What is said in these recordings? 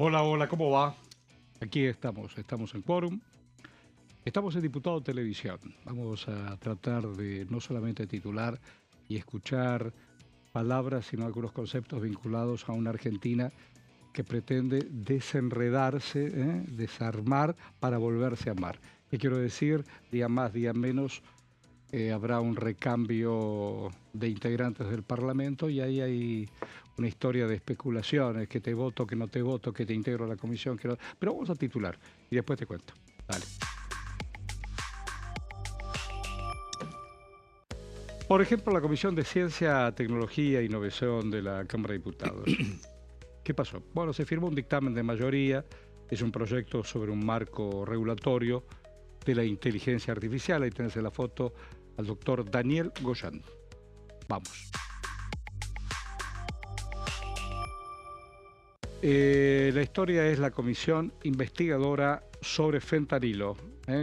Hola, hola, ¿cómo va? Aquí estamos en quórum. Estamos en Diputado Televisión. Vamos a tratar de no solamente titular y escuchar palabras, sino algunos conceptos vinculados a una Argentina que pretende desenredarse, desarmar para volverse a amar. ¿Qué quiero decir? Día más, día menos, habrá un recambio de integrantes del Parlamento y ahí hay una historia de especulaciones, que te voto, que no te voto, que te integro a la comisión, que no... Pero vamos a titular y después te cuento. Dale. Por ejemplo, la Comisión de Ciencia, Tecnología e Innovación de la Cámara de Diputados. ¿Qué pasó? Bueno, se firmó un dictamen de mayoría, es un proyecto sobre un marco regulatorio de la inteligencia artificial. Ahí tenés en la foto al doctor Daniel Goyan. Vamos. La historia es la comisión investigadora sobre fentanilo,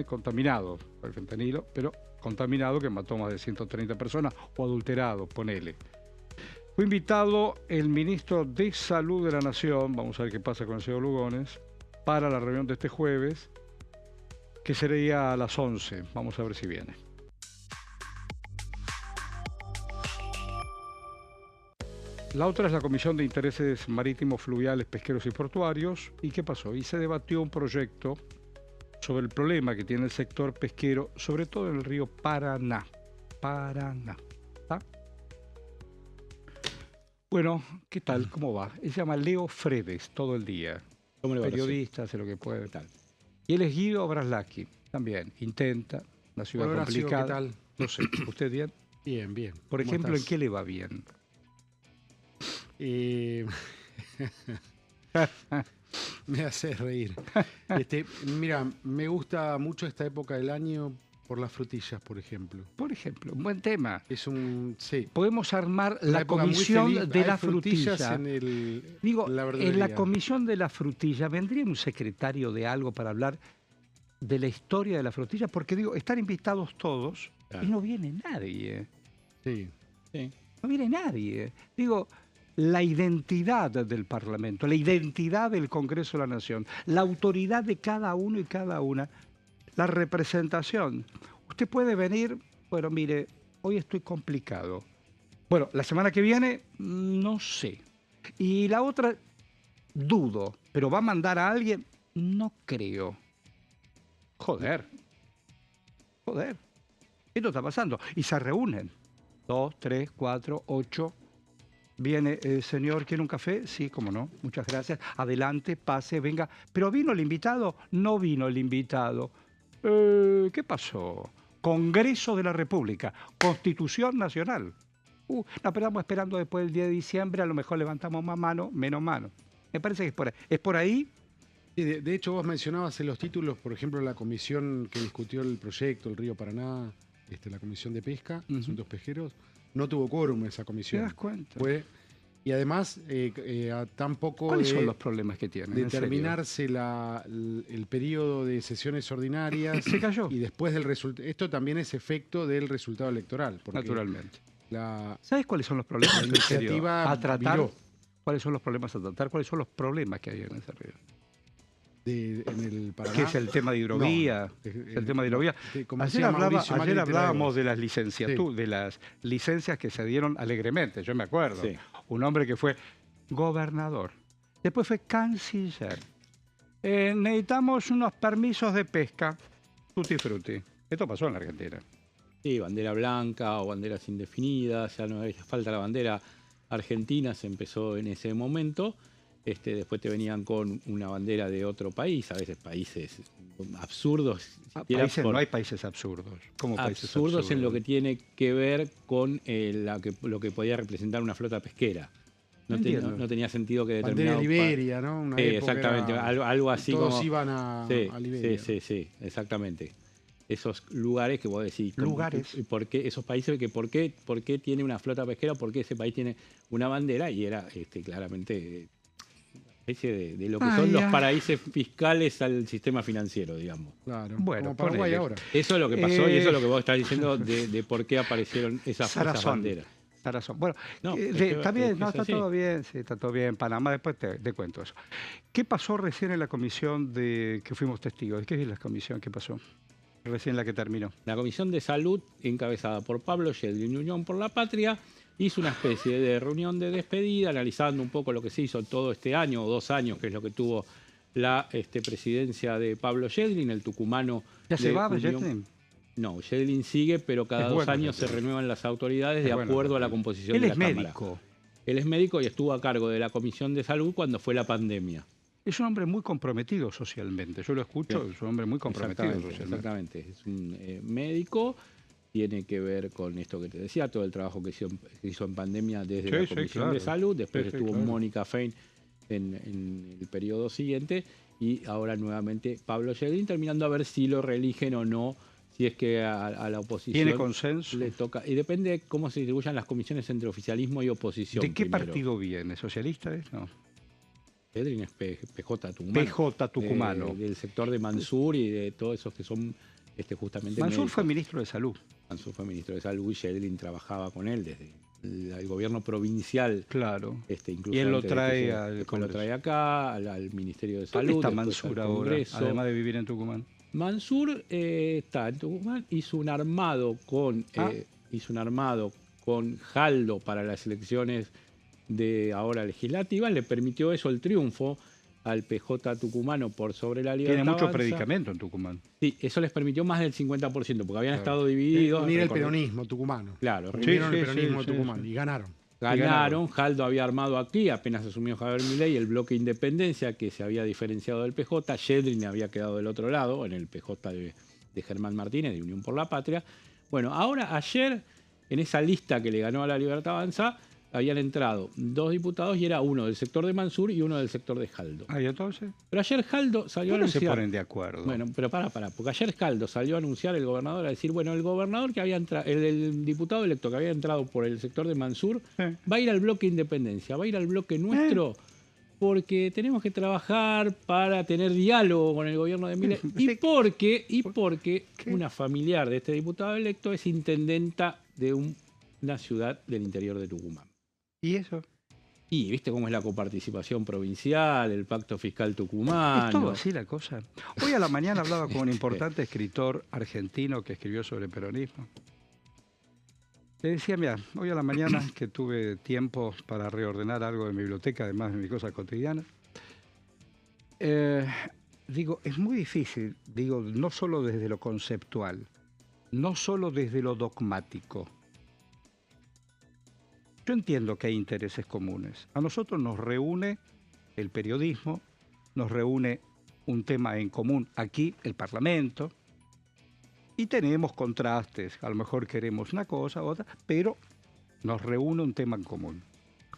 contaminado por el fentanilo, pero contaminado que mató más de 130 personas, o adulterado, ponele. Fue invitado el ministro de Salud de la Nación, vamos a ver qué pasa con el señor Lugones, para la reunión de este jueves, que sería a las 11. Vamos a ver si viene. La otra es la Comisión de Intereses Marítimos, Fluviales, Pesqueros y Portuarios. ¿Y qué pasó? Y se debatió un proyecto sobre el problema que tiene el sector pesquero, sobre todo en el río Paraná. ¿Está? Bueno, ¿qué tal? ¿Cómo va? Él se llama Leo Fredes, todo el día. ¿Cómo le va? Periodista, hace lo que puede. Tal. Y él es Guido Braslaki, también. Intenta, una ciudad Hola, complicada. ¿qué tal? No sé, ¿usted bien? Bien, bien. Por ejemplo, ¿en qué le va bien? Me hace reír. Mira, me gusta mucho esta época del año por las frutillas, por ejemplo. Por ejemplo, un buen tema. Es un... Sí. Podemos armar la comisión de la frutilla. Digo, en la comisión de la frutilla, ¿vendría un secretario de algo para hablar de la historia de la frutilla? Porque digo, están invitados todos y no viene nadie. Sí, sí. No viene nadie. Digo, la identidad del Parlamento, la identidad del Congreso de la Nación, la autoridad de cada uno y cada una, la representación. Usted puede venir, bueno, mire, hoy estoy complicado. Bueno, la semana que viene, no sé. Y la otra, dudo, pero ¿va a mandar a alguien? No creo. Joder. Esto está pasando. Y se reúnen. 2, 3, 4, 8... Viene el señor, ¿quiere un café? Sí, cómo no, muchas gracias. Adelante, pase, venga. ¿Pero vino el invitado? No vino el invitado. ¿Qué pasó? Congreso de la República, Constitución Nacional. No, pero estamos esperando después del 10 de diciembre, a lo mejor levantamos más mano, menos mano. Me parece que es por ahí. ¿Es por ahí? Sí, de hecho, vos mencionabas en los títulos, por ejemplo, la comisión que discutió el proyecto, el Río Paraná, la comisión de pesca, asuntos pesqueros. No tuvo quórum esa comisión. ¿Te das cuenta? Y además, tampoco... ¿Cuáles son los problemas que tienen? De terminarse el periodo de sesiones ordinarias... Se cayó. Y después del resultado... Esto también es efecto del resultado electoral. Naturalmente. ¿Sabes cuáles son los problemas? La iniciativa a tratar. viró. ¿Cuáles son los problemas a tratar? ¿Cuáles son los problemas que hay en ese río? En el Paraná. ¿Qué es el tema de hidrovía? No, el tema de hidrovía. Ayer hablábamos de las licenciaturas, de las licencias que se dieron alegremente, yo me acuerdo. Sí. Un hombre que fue gobernador, después fue canciller. Necesitamos unos permisos de pesca, tutti frutti. Esto pasó en la Argentina. Sí, bandera blanca o banderas indefinidas, ya no hace falta la bandera argentina, se empezó en ese momento. Después te venían con una bandera de otro país, a veces países absurdos. No hay países absurdos. ¿Cómo países absurdos? En lo que tiene que ver con lo que podía representar una flota pesquera. No tenía sentido que determinado... Bandera de Liberia, ¿no? Una época exactamente, algo así todos como... iban a Liberia. Sí, exactamente. Esos lugares que vos decís... Lugares. ¿Por qué esos países? ¿Por qué tiene una flota pesquera? ¿Por qué ese país tiene una bandera? Y era claramente... de lo que son los paraísos fiscales al sistema financiero, digamos. Claro, bueno, como Paraguay ahora. Eso es lo que pasó y eso es lo que vos estás diciendo de por qué aparecieron esas banderas. Tarazón. Bueno, No, también, no, es está así. todo bien, sí, está todo bien. Panamá, después te cuento eso. ¿Qué pasó recién en la comisión de que fuimos testigos? ¿Qué es la comisión? ¿Qué pasó? Recién la que terminó. La Comisión de Salud, encabezada por Pablo Yedlin, Unión por la Patria, hizo una especie de reunión de despedida, analizando un poco lo que se hizo todo este año, o 2 años, que es lo que tuvo la presidencia de Pablo Yedlin, el tucumano ¿Ya se de va, Unión. Yedlin? No, Yedlin sigue, pero cada Es 2 bueno, años se Yedlin. renuevan las autoridades de Es bueno, acuerdo a la Yedlin. composición Él de es la Cámara. médico. Él es médico y estuvo a cargo de la Comisión de Salud cuando fue la pandemia. Es un hombre muy comprometido socialmente. Yo lo escucho, Sí. es un hombre muy comprometido Exactamente, socialmente. exactamente. Es un médico, tiene que ver con esto que te decía, todo el trabajo que hizo en pandemia desde Sí, la sí, Comisión claro. de Salud, después Sí, sí, estuvo claro. Mónica Fein en el periodo siguiente y ahora nuevamente Pablo Yedlin, terminando a ver si lo reeligen o no, si es que a la oposición ¿Tiene consenso? le toca. Y depende de cómo se distribuyan las comisiones entre oficialismo y oposición. ¿De qué primero. partido viene? ¿Socialista es? No. Yedlin es PJ tucumano. PJ tucumano. Del sector de Mansur y de todos esos que son justamente Mansur médicos. fue ministro de Salud. Mansur fue ministro de Salud y Yedlin trabajaba con él desde el gobierno provincial. Claro. Incluso Y él lo antes de que trae se- al después lo Congreso. trae acá, al Ministerio de ¿Dónde Salud. está después Mansur al ahora, Congreso. además de vivir en Tucumán? Mansur está en Tucumán, hizo un armado con Jaldo para las elecciones de ahora legislativas, le permitió eso el triunfo al PJ tucumano por sobre la Libertad Tiene mucho Avanza. predicamento en Tucumán. Sí, eso les permitió más del 50%, porque habían Claro. estado divididos. Unir el recordé- peronismo tucumano. Claro, Unieron sí, el peronismo sí, de Tucumán sí. y ganaron. ganaron. Jaldo había armado aquí, apenas asumió Javier Milei, el bloque Independencia, que se había diferenciado del PJ. Yedlin había quedado del otro lado, en el PJ de Germán Martínez, de Unión por la Patria. Bueno, ahora, ayer, en esa lista que le ganó a la Libertad Avanza, habían entrado 2 diputados y era uno del sector de Mansur y uno del sector de Jaldo. Ah, ¿y entonces? Pero ayer Jaldo salió a ¿Cómo se anunciar... ponen de acuerdo? Bueno, pero para, porque ayer Jaldo salió a anunciar el gobernador a decir, bueno, el gobernador que había entrado, el diputado electo que había entrado por el sector de Mansur, Sí. va a ir al bloque Independencia, va a ir al bloque nuestro, porque tenemos que trabajar para tener diálogo con el gobierno de Milei. Y porque ¿Qué? una familiar de este diputado electo es intendenta de una ciudad del interior de Tucumán. ¿Y eso? Y viste cómo es la coparticipación provincial, el pacto fiscal tucumano. ¿Es todo así la cosa? Hoy a la mañana hablaba con un importante escritor argentino que escribió sobre peronismo. Le decía, mira, hoy a la mañana que tuve tiempo para reordenar algo de mi biblioteca, además de mis cosas cotidianas, digo, es muy difícil, digo, no solo desde lo conceptual, no solo desde lo dogmático. Yo entiendo que hay intereses comunes. A nosotros nos reúne el periodismo, nos reúne un tema en común aquí, el Parlamento, y tenemos contrastes. A lo mejor queremos una cosa, otra, pero nos reúne un tema en común.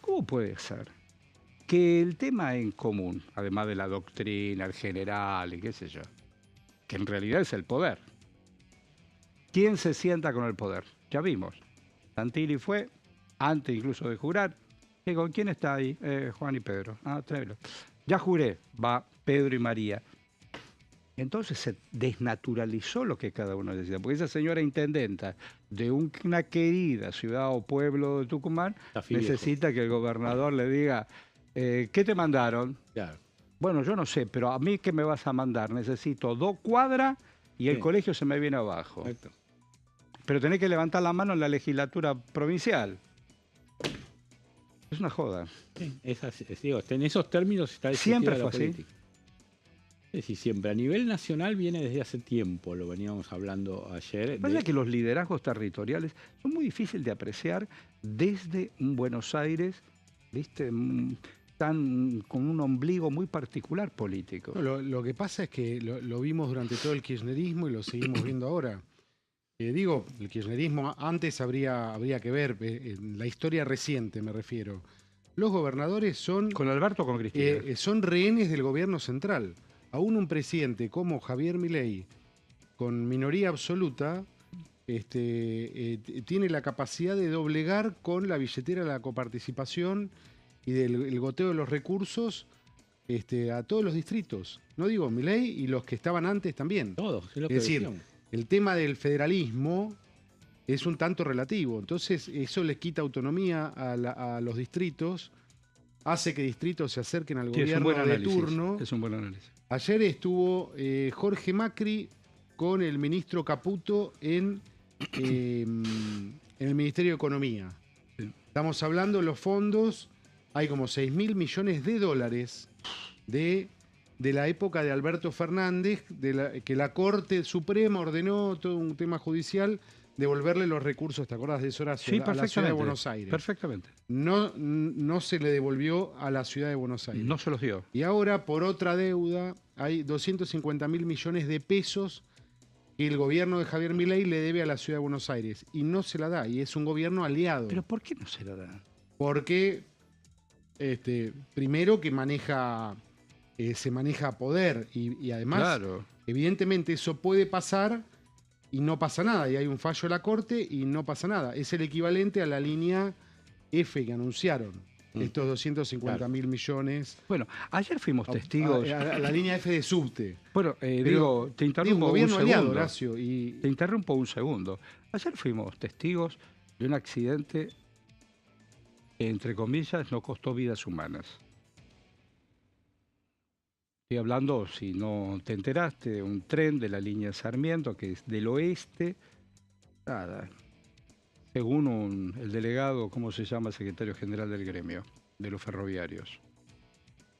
¿Cómo puede ser que el tema en común, además de la doctrina, el general y qué sé yo, que en realidad es el poder? ¿Quién se sienta con el poder? Ya vimos. Santilli fue, antes incluso de jurar, que ¿con quién está ahí? Juan y Pedro. Ah, tráelo. Ya juré, va Pedro y María. Entonces se desnaturalizó lo que cada uno decía, porque esa señora intendenta de una querida ciudad o pueblo de Tucumán Tafí Viejo. necesita que el gobernador le diga, ¿qué te mandaron? Claro. Bueno, yo no sé, pero a mí ¿qué me vas a mandar? Necesito 2 cuadras y el Sí. colegio se me viene abajo. Correcto. Pero tenés que levantar la mano en la legislatura provincial. Es una joda. Sí, es así, digo, en esos términos está Siempre discutida la fue así. política. Es decir, siempre. A nivel nacional viene desde hace tiempo, lo veníamos hablando ayer. Pasa que los liderazgos territoriales son muy difíciles de apreciar desde un Buenos Aires, ¿viste? Con un ombligo muy particular político. No, lo que pasa es que lo vimos durante todo el kirchnerismo y lo seguimos viendo ahora. Digo, el kirchnerismo antes habría que ver, en la historia reciente me refiero. Los gobernadores son, ¿Con Alberto o con Cristina? son rehenes del gobierno central. Aún un presidente como Javier Milei, con minoría absoluta, tiene la capacidad de doblegar con la billetera de la coparticipación y del goteo de los recursos a todos los distritos. No digo Milei y los que estaban antes también. Todos, es lo que Es decir, decíamos. el tema del federalismo es un tanto relativo. Entonces, eso les quita autonomía a los distritos, hace que distritos se acerquen al Sí, es un gobierno buen de análisis. turno. Es un buen análisis. Ayer estuvo Jorge Macri con el ministro Caputo en el Ministerio de Economía. Sí. Estamos hablando de los fondos, hay como 6.000 millones de dólares de la época de Alberto Fernández, que la Corte Suprema ordenó, todo un tema judicial, devolverle los recursos, ¿te acordás de eso, Horacio? Sí, A la ciudad de perfectamente. Buenos Aires. Perfectamente. No se le devolvió a la ciudad de Buenos Aires. No se los dio. Y ahora, por otra deuda, hay 250.000 millones de pesos que el gobierno de Javier Milei le debe a la ciudad de Buenos Aires. Y no se la da, y es un gobierno aliado. ¿Pero por qué no se lo da? Porque, primero que se maneja poder, y además, Claro. evidentemente eso puede pasar y no pasa nada. Y hay un fallo de la Corte y no pasa nada. Es el equivalente a la línea F que anunciaron. Estos 250.000 millones. Bueno, ayer fuimos testigos. A la línea F de subte. Bueno, Pero, digo, te un interrumpo un gobierno aliado, segundo. Horacio. Y Te interrumpo un segundo. Ayer fuimos testigos de un accidente que, entre comillas, no costó vidas humanas. Estoy hablando, si no te enteraste, de un tren de la línea Sarmiento, que es del oeste. Nada. Según el delegado, ¿cómo se llama? Secretario general del gremio de los ferroviarios.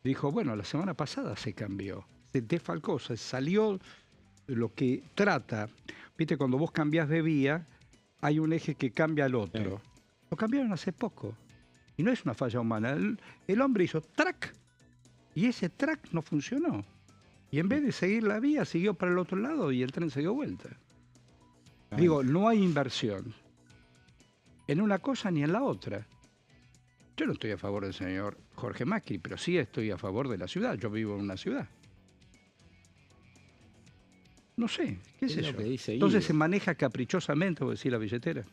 Dijo, bueno, la semana pasada se cambió. Se desfalcó, se salió lo que trata. Viste, cuando vos cambiás de vía, hay un eje que cambia al otro. Lo cambiaron hace poco. Y no es una falla humana. El hombre hizo track y ese track no funcionó. Y en vez de seguir la vía, siguió para el otro lado y el tren se dio vuelta. Digo, no hay inversión en una cosa ni en la otra. Yo no estoy a favor del señor Jorge Macri, pero sí estoy a favor de la ciudad. Yo vivo en una ciudad. No sé, ¿qué es Es lo eso? que dice Entonces Guido. se maneja caprichosamente, vos decís, la billetera.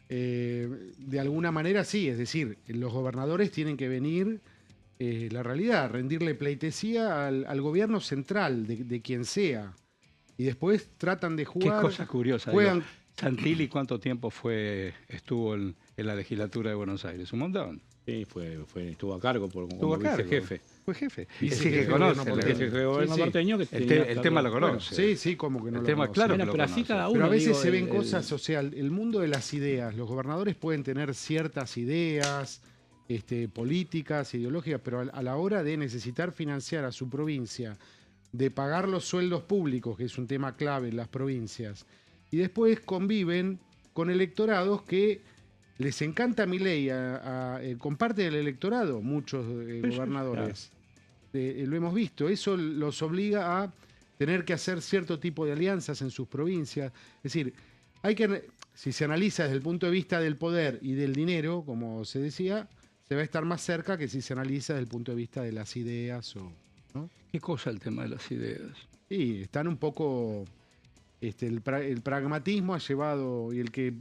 de alguna manera sí, es decir, los gobernadores tienen que venir, la realidad, rendirle pleitesía al gobierno central, de quien sea. Y después tratan de Qué jugar. cosa curiosa. Juegan. Digo, Santilli, ¿cuánto tiempo estuvo en la legislatura de Buenos Aires? Un montón. Sí, estuvo a cargo como Estuvo a cargo. vicejefe. Fue jefe. Vicejefe Es decir, que de conoce. gobierno el- Jefe de gobierno Sí, sí. porteño que el tenía te- que el tema lo cargo. conoce. Sí, sí, como que no El lo tema, conoce. claro. Bueno, que lo pero así conoce. cada uno. Pero a veces digo, se ven el- cosas, o sea, el mundo de las ideas. Los gobernadores pueden tener ciertas ideas políticas, ideológicas, pero a la hora de necesitar financiar a su provincia, de pagar los sueldos públicos, que es un tema clave en las provincias, y después conviven con electorados que les encanta Milei, con parte del electorado, muchos gobernadores. Lo hemos visto, eso los obliga a tener que hacer cierto tipo de alianzas en sus provincias. Es decir, si se analiza desde el punto de vista del poder y del dinero, como se decía, se va a estar más cerca que si se analiza desde el punto de vista de las ideas. ¿No? ¿Qué cosa el tema de las ideas? Sí, están un poco... el pragmatismo ha llevado, y el que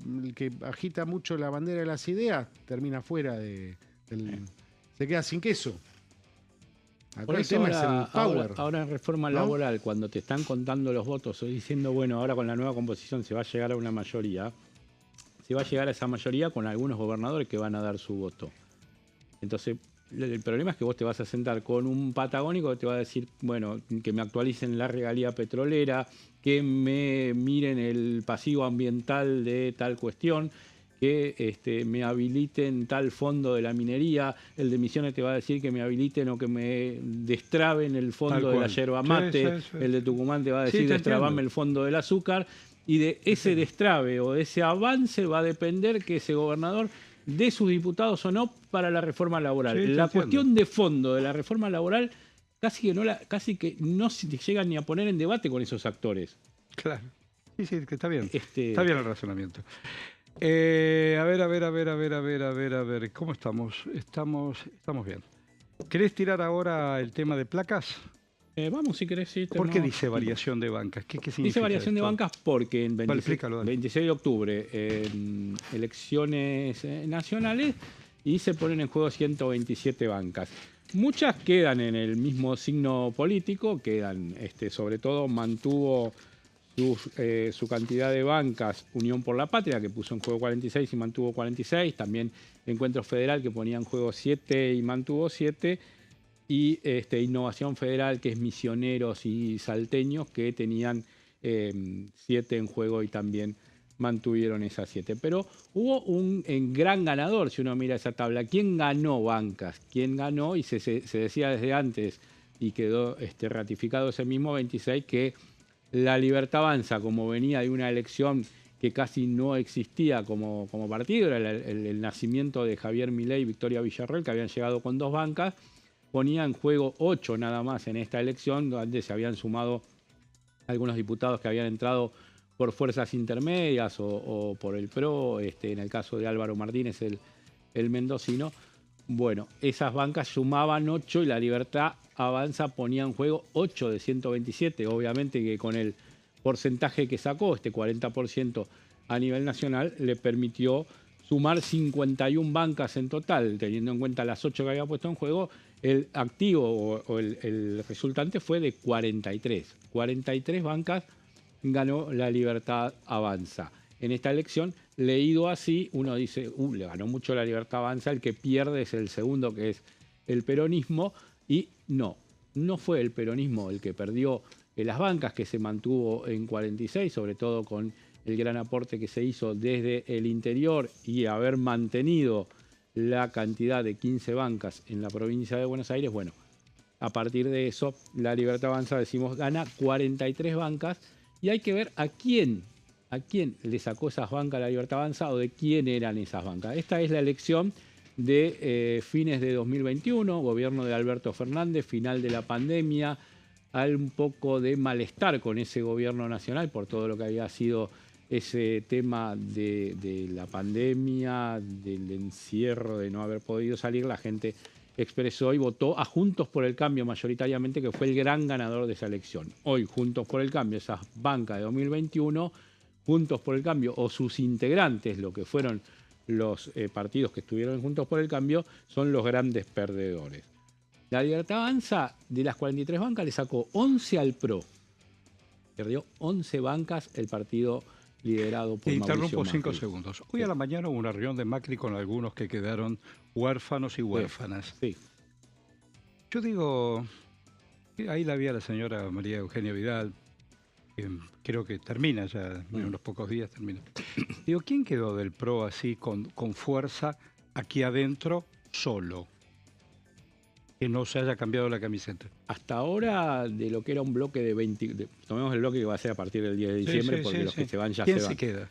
agita mucho la bandera de las ideas termina fuera se queda sin queso. Acá Por el eso tema es ahora, el power. ahora en reforma ¿no? laboral, cuando te están contando los votos o diciendo, bueno, ahora con la nueva composición se va a llegar a una mayoría, se va a llegar a esa mayoría con algunos gobernadores que van a dar su voto. Entonces, el problema es que vos te vas a sentar con un patagónico que te va a decir, bueno, que me actualicen la regalía petrolera, que me miren el pasivo ambiental de tal cuestión, que me habiliten tal fondo de la minería, el de Misiones te va a decir que me habiliten o que me destraben el Tal fondo de la cual. yerba mate, Sí, sí, sí. el de Tucumán te va a Sí, decir te destrabame entiendo. el fondo del azúcar, y de ese destrabe o de ese avance va a depender que ese gobernador dé sus diputados o no para la reforma laboral. Sí, te La entiendo. cuestión de fondo de la reforma laboral casi que no se llegan ni a poner en debate con esos actores. Claro. Sí, sí, que está bien. Este, Está bien el razonamiento. A ver. ¿Cómo estamos? Estamos bien. ¿Querés tirar ahora el tema de placas? Vamos, si querés. Sí, ¿Por qué tenemos- dice variación de bancas? ¿Qué significa Dice variación de esto? bancas porque en Vale, explícalo, dale. 26 de octubre, elecciones nacionales, y se ponen en juego 127 bancas. Muchas quedan en el mismo signo político, sobre todo mantuvo su cantidad de bancas, Unión por la Patria, que puso en juego 46 y mantuvo 46, también Encuentro Federal, que ponía en juego 7 y mantuvo 7, y Innovación Federal, que es Misioneros y Salteños, que tenían 7 en juego y también mantuvieron esas 7. Pero hubo un gran ganador, si uno mira esa tabla. ¿Quién ganó bancas? ¿Quién ganó? Y se decía desde antes, y quedó ratificado ese mismo 26, que La Libertad Avanza, como venía de una elección que casi no existía como partido, era el nacimiento de Javier Milei y Victoria Villarroel, que habían llegado con 2 bancas, ponía en juego 8 nada más en esta elección, donde se habían sumado algunos diputados que habían entrado por fuerzas intermedias o por el PRO, en el caso de Álvaro Martínez, el mendocino. Bueno, esas bancas sumaban 8 y La Libertad Avanza ponía en juego 8 de 127. Obviamente que con el porcentaje que sacó, 40% a nivel nacional, le permitió sumar 51 bancas en total, teniendo en cuenta las 8 que había puesto en juego. El activo o el resultante fue de 43. 43 bancas ganó La Libertad Avanza. En esta elección, leído así, uno dice, le ganó mucho La Libertad Avanza, el que pierde es el segundo, que es el peronismo, y no fue el peronismo el que perdió las bancas, que se mantuvo en 46, sobre todo con el gran aporte que se hizo desde el interior y haber mantenido la cantidad de 15 bancas en la provincia de Buenos Aires. Bueno, a partir de eso, La Libertad Avanza, decimos, gana 43 bancas, y hay que ver a quién le sacó esas bancas a La Libertad Avanza o de quién eran esas bancas. Esta es la elección de fines de 2021, gobierno de Alberto Fernández, final de la pandemia, hay un poco de malestar con ese gobierno nacional por todo lo que había sido ese tema de la pandemia, del encierro, de no haber podido salir. La gente expresó y votó a Juntos por el Cambio mayoritariamente, que fue el gran ganador de esa elección. Hoy Juntos por el Cambio, esas bancas de 2021, Juntos por el Cambio o sus integrantes, lo que fueron los partidos que estuvieron Juntos por el Cambio, son los grandes perdedores. La Libertad Avanza, de las 43 bancas, le sacó 11 al PRO. Perdió 11 bancas el partido liderado por Mauricio Macri. Interrumpo 5 segundos. Hoy a la mañana hubo una reunión de Macri con algunos que quedaron huérfanos y huérfanas. Sí. Yo digo, ahí la vi a la señora María Eugenia Vidal, que creo que termina ya, en unos pocos días termina. Digo, ¿quién quedó del PRO así con fuerza aquí adentro solo? Que no se haya cambiado la camiseta. Hasta ahora, de lo que era un bloque de 20... tomemos el bloque que va a ser a partir del 10 de diciembre, porque los que se van ya se van. ¿Quién se queda?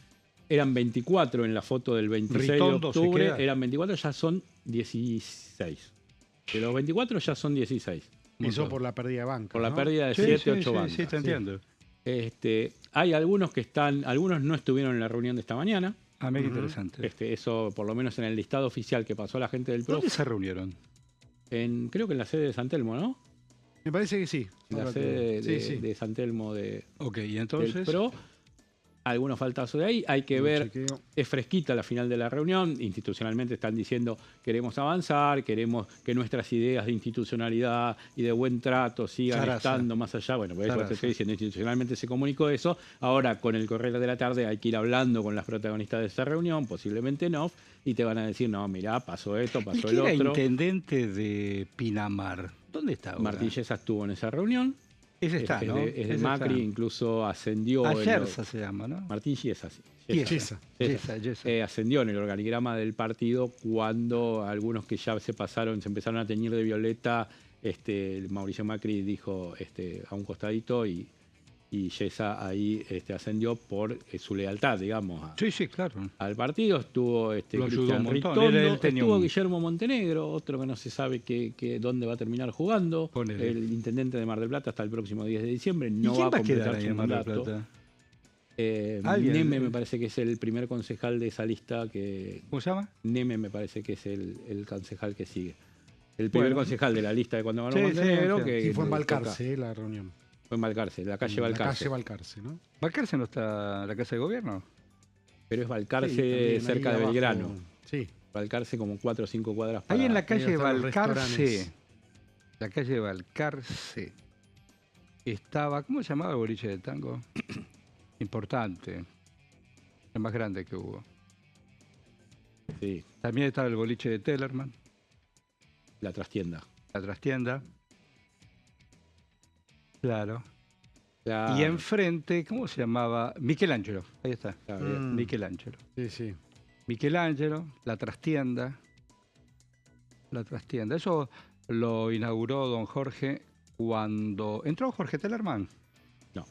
Eran 24 en la foto del 26 Ritondo de octubre, eran 24, ya son 16. De los 24 ya son 16. Eso por la pérdida de bancas. Por la ¿no? pérdida de 7, 8 bancas. Sí, te entiendo. Hay algunos que están, algunos no estuvieron en la reunión de esta mañana. Ah, mira qué interesante. Eso, por lo menos en el listado oficial que pasó a la gente del PRO. ¿Dónde se reunieron? Creo que en la sede de San Telmo, ¿no? Me parece que sí. En la sede de San Telmo Ok, y entonces del PRO. Algunos faltazos de ahí. Hay que ver, es fresquita la final de la reunión. Institucionalmente están diciendo, queremos avanzar, queremos que nuestras ideas de institucionalidad y de buen trato sigan estando más allá. Bueno, por eso te estoy diciendo, institucionalmente se comunicó eso. Ahora, con el correr de la tarde, hay que ir hablando con las protagonistas de esa reunión, posiblemente no, y te van a decir, no, mirá, pasó esto, pasó el otro. ¿Quién era intendente de Pinamar? ¿Dónde está ahora? Martín Yesa estuvo en esa reunión. Ese está, ¿no? Es de Macri, incluso ascendió... Ayerza se llama, ¿no? Martín Yesa, sí. Yesa. Ascendió en el organigrama del partido cuando algunos que ya se empezaron a teñir de violeta, Mauricio Macri dijo a un costadito y Yesa ahí ascendió por su lealtad, digamos, claro. al partido. Estuvo Cristian Ritondo, estuvo Guillermo Montenegro, otro que no se sabe dónde va a me jugando, el intendente de Mar del Plata hasta el próximo 10 de diciembre, no va a completar su mandato. Neme me parece que es el primer concejal de esa lista que... ¿Cómo se llama? Neme me parece que es el concejal que sigue. El primer concejal de la lista de cuando ganó Montenegro. Y fue en Balcarce la reunión. Fue en Balcarce, la calle Balcarce. La calle Balcarce, ¿no? ¿Balcarce no está la casa de gobierno? Pero es Balcarce cerca de Belgrano. Sí. Balcarce como 4 o 5 cuadras. Ahí en la calle Balcarce. La calle Balcarce estaba... ¿Cómo se llamaba el boliche de tango? importante, el más grande que hubo. Sí, También estaba el boliche de Tellerman, la trastienda. la trastienda. Claro. Claro, Y enfrente, ¿cómo se llamaba? Michelangelo, ahí está, claro, Michelangelo. Sí, sí. Michelangelo, la trastienda. La trastienda. Eso lo inauguró don Jorge cuando... ¿Entró Jorge Tellerman? No.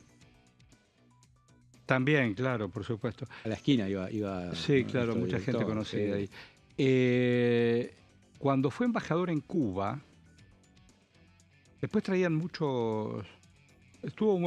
También, claro, por supuesto. A la esquina iba Sí, claro, nuestro mucha gente director, conocida sí. ahí. Cuando fue embajador en Cuba, después traían muchos... tuvo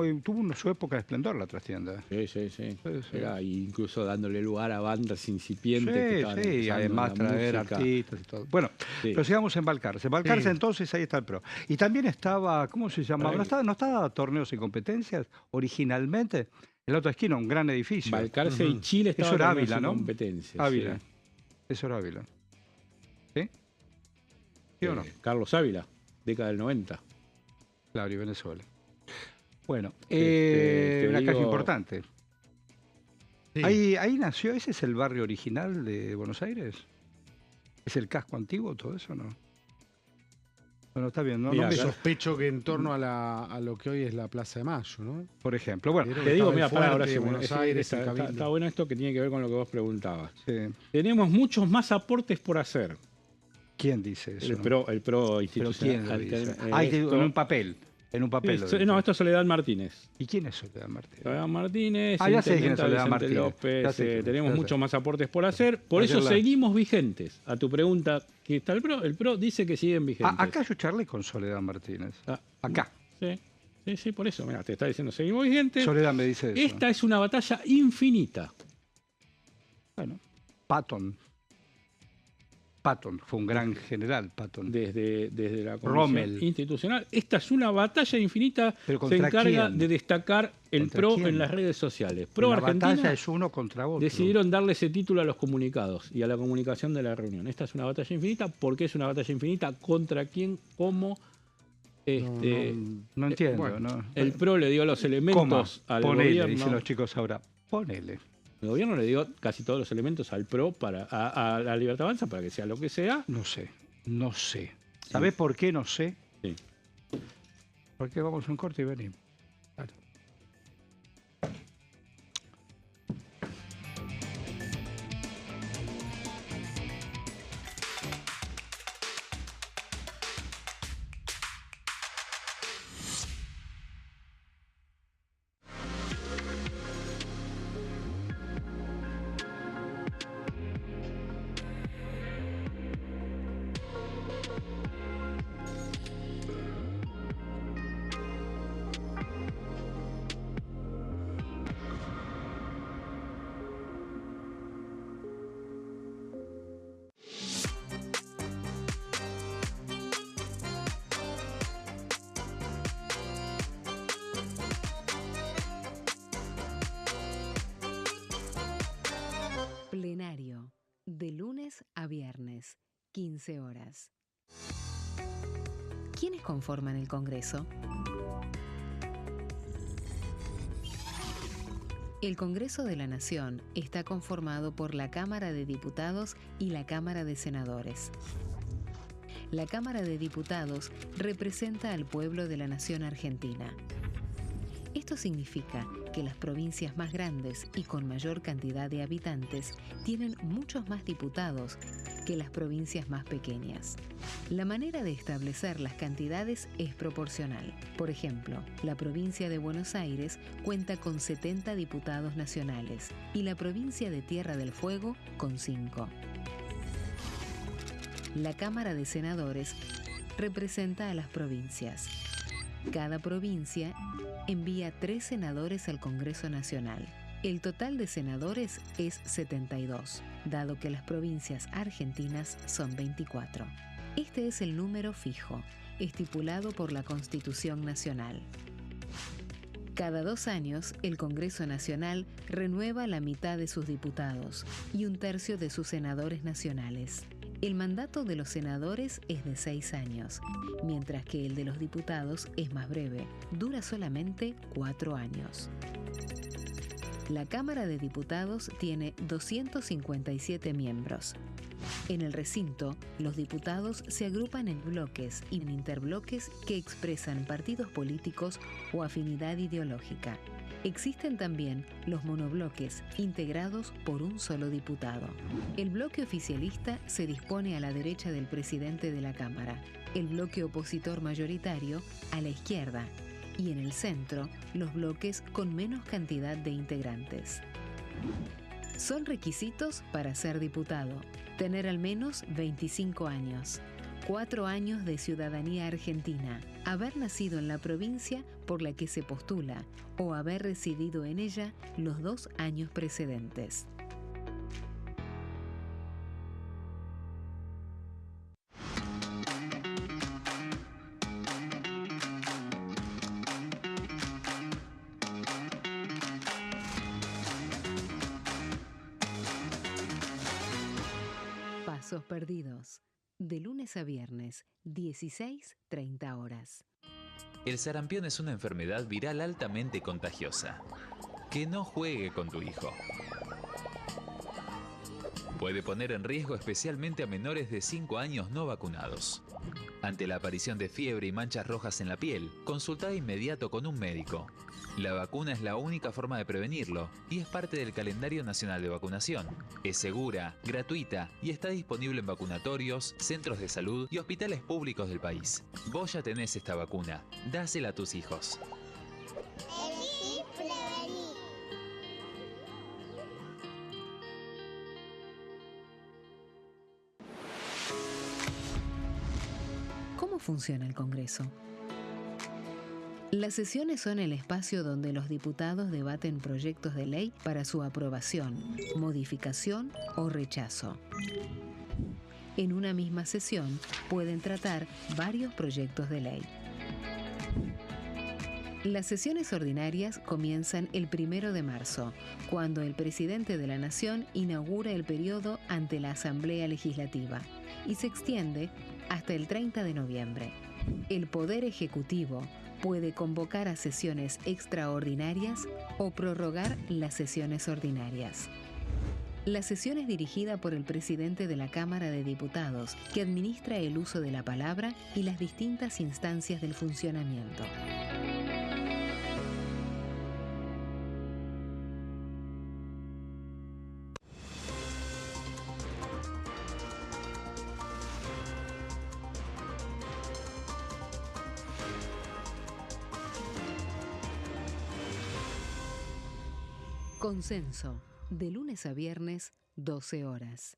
su época de esplendor la trastienda. Sí. Sí, sí. Era incluso dándole lugar a bandas incipientes que Sí, estaban sí, empezando además la traer música. artistas y todo. Bueno, Sí. pero sigamos en Balcarce. Balcarce, Sí. entonces, ahí está el pro. Y también estaba, ¿cómo se llamaba? Ahí. ¿No estaba Torneos y Competencias originalmente? En la otra esquina, un gran edificio. Balcarce y Chile Eso estaban era también en Ávila, su ¿no? competencia. Ávila. Sí. Eso era Ávila. ¿Sí? ¿Sí o no? Carlos Ávila, década del 90. Claro, y Venezuela. Bueno, te una calle digo- importante. Sí. Ahí nació, ¿ese es el barrio original de Buenos Aires? ¿Es el casco antiguo, todo eso, no? Bueno, está bien, ¿no? Mira, No me acá- Sospecho que en torno a lo que hoy es la Plaza de Mayo, ¿no? por ejemplo, bueno, Pero Te digo, estaba mira, el para ahora Fuerte, sí, Buenos Aires, el Cabildo. está bueno esto que tiene que ver con lo que vos preguntabas. sí. Tenemos muchos más aportes por hacer. ¿Quién dice eso? El pro ¿Pero institucional. quién lo dice? Esto- En un papel. En un papel. lo dice. no, esto es Soledad Martínez. ¿Y quién es Soledad Martínez? Soledad Martínez, Ah, ya sé quién es intendenta Soledad Vicente Martínez. López, Ya sé quién es, tenemos ya sé. muchos más aportes por hacer. Por Ayer eso la- seguimos vigentes. A tu pregunta, ¿qué está el pro dice que siguen vigentes. Acá yo charlé con Soledad Martínez. Ah, Acá. Sí, por eso. Mira, te está diciendo seguimos vigentes. Soledad me dice eso. Esta es una batalla infinita. Bueno, Patton. Patton, fue un gran general, Patton. Desde la Comisión Rommel. Institucional. Esta es una batalla infinita. ¿Pero Se contra encarga quién? de destacar el ¿Contra PRO quién? en las redes sociales. PRO La Argentina batalla es uno contra otro. decidieron darle ese título a los comunicados y a la comunicación de la reunión. Esta es una batalla infinita. ¿Por qué es una batalla infinita? ¿Contra quién? ¿Cómo? No entiendo, Bueno, ¿no? El PRO le dio los Coma, elementos al ponele, gobierno. dicen los chicos ahora. Ponele. El gobierno le dio casi todos los elementos al PRO a la Libertad Avanza para que sea lo que sea. No sé. ¿Sabés por qué no sé? Sí. Porque vamos a un corte y venimos. Dale. Plenario, de lunes a viernes, 15 horas. ¿Quiénes conforman el Congreso? El Congreso de la Nación está conformado por la Cámara de Diputados y la Cámara de Senadores. La Cámara de Diputados representa al pueblo de la nación argentina. Esto significa que las provincias más grandes y con mayor cantidad de habitantes tienen muchos más diputados que las provincias más pequeñas. La manera de establecer las cantidades es proporcional. Por ejemplo, la provincia de Buenos Aires cuenta con 70 diputados nacionales y la provincia de Tierra del Fuego con 5. La Cámara de Senadores representa a las provincias. Cada provincia envía 3 senadores al Congreso Nacional. El total de senadores es 72, dado que las provincias argentinas son 24. Este es el número fijo, estipulado por la Constitución Nacional. Cada 2 años, el Congreso Nacional renueva la mitad de sus diputados y 1/3 de sus senadores nacionales. El mandato de los senadores es de 6 años, mientras que el de los diputados es más breve, dura solamente 4 años. La Cámara de Diputados tiene 257 miembros. En el recinto, los diputados se agrupan en bloques y en interbloques que expresan partidos políticos o afinidad ideológica. Existen también los monobloques, integrados por un solo diputado. El bloque oficialista se dispone a la derecha del presidente de la Cámara, el bloque opositor mayoritario a la izquierda, y en el centro, los bloques con menos cantidad de integrantes. Son requisitos para ser diputado: tener al menos 25 años, 4 años de ciudadanía argentina, haber nacido en la provincia por la que se postula o haber residido en ella los 2 años precedentes. Pasos perdidos. De lunes a viernes, 16:30 horas. El sarampión es una enfermedad viral altamente contagiosa. Que no juegue con tu hijo. Puede poner en riesgo especialmente a menores de 5 años no vacunados. Ante la aparición de fiebre y manchas rojas en la piel, consulta de inmediato con un médico. La vacuna es la única forma de prevenirlo y es parte del calendario nacional de vacunación. Es segura, gratuita y está disponible en vacunatorios, centros de salud y hospitales públicos del país. Vos ya tenés esta vacuna. Dásela a tus hijos. Elegí prevenir. ¿Cómo funciona el Congreso? Las sesiones son el espacio donde los diputados debaten proyectos de ley para su aprobación, modificación o rechazo. En una misma sesión pueden tratar varios proyectos de ley. Las sesiones ordinarias comienzan el 1 de marzo, cuando el presidente de la Nación inaugura el periodo ante la Asamblea Legislativa, y se extiende hasta el 30 de noviembre. El Poder Ejecutivo puede convocar a sesiones extraordinarias o prorrogar las sesiones ordinarias. La sesión es dirigida por el presidente de la Cámara de Diputados, que administra el uso de la palabra y las distintas instancias del funcionamiento. Consenso, de lunes a viernes, 12 horas.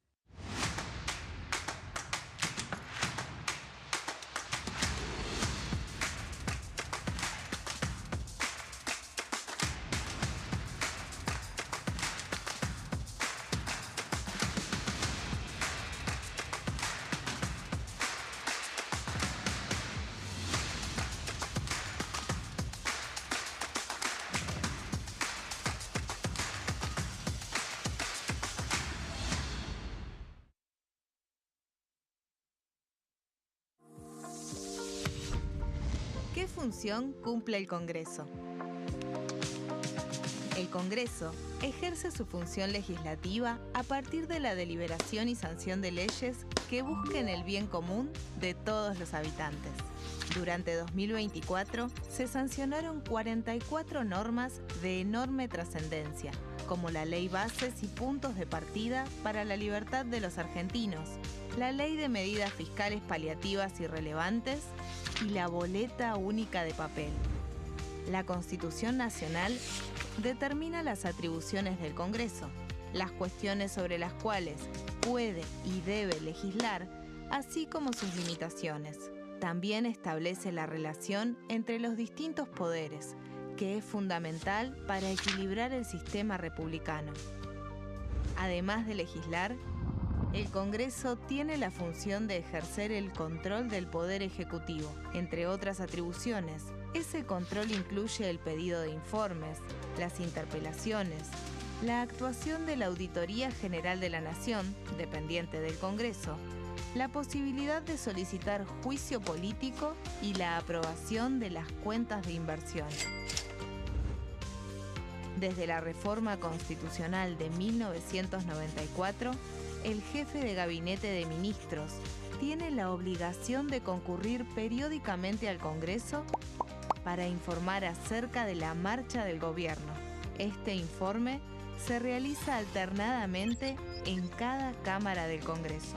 ¿Qué función cumple el Congreso? El Congreso ejerce su función legislativa a partir de la deliberación y sanción de leyes que busquen el bien común de todos los habitantes. Durante 2024 se sancionaron 44 normas de enorme trascendencia, como la Ley Bases y Puntos de Partida para la Libertad de los Argentinos, la Ley de Medidas Fiscales Paliativas y Relevantes y la Boleta Única de Papel. La Constitución Nacional determina las atribuciones del Congreso, las cuestiones sobre las cuales puede y debe legislar, así como sus limitaciones. También establece la relación entre los distintos poderes, que es fundamental para equilibrar el sistema republicano. Además de legislar, el Congreso tiene la función de ejercer el control del Poder Ejecutivo. Entre otras atribuciones, ese control incluye el pedido de informes, las interpelaciones, la actuación de la Auditoría General de la Nación, dependiente del Congreso, la posibilidad de solicitar juicio político y la aprobación de las cuentas de inversión. Desde la reforma constitucional de 1994, el jefe de gabinete de ministros tiene la obligación de concurrir periódicamente al Congreso para informar acerca de la marcha del gobierno. Este informe se realiza alternadamente en cada Cámara del Congreso.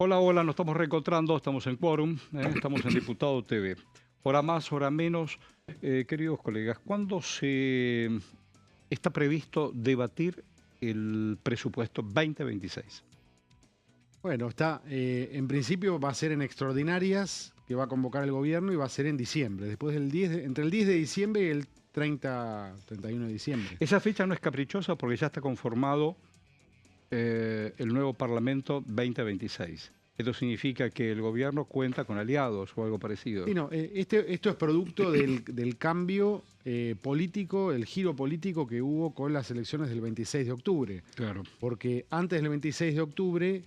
Hola, hola, nos estamos reencontrando, estamos en Quórum, estamos en Diputado TV. Hora más, hora menos. Queridos colegas, ¿cuándo se está previsto debatir el presupuesto 2026? Bueno, en principio va a ser en extraordinarias que va a convocar el gobierno y va a ser en diciembre, después del entre el 10 de diciembre y el 31 de diciembre. Esa fecha no es caprichosa porque ya está conformado el nuevo Parlamento 2026. Esto significa que el gobierno cuenta con aliados o algo parecido. Sí, no, esto es producto del cambio político, el giro político que hubo con las elecciones del 26 de octubre. Claro. Porque antes del 26 de octubre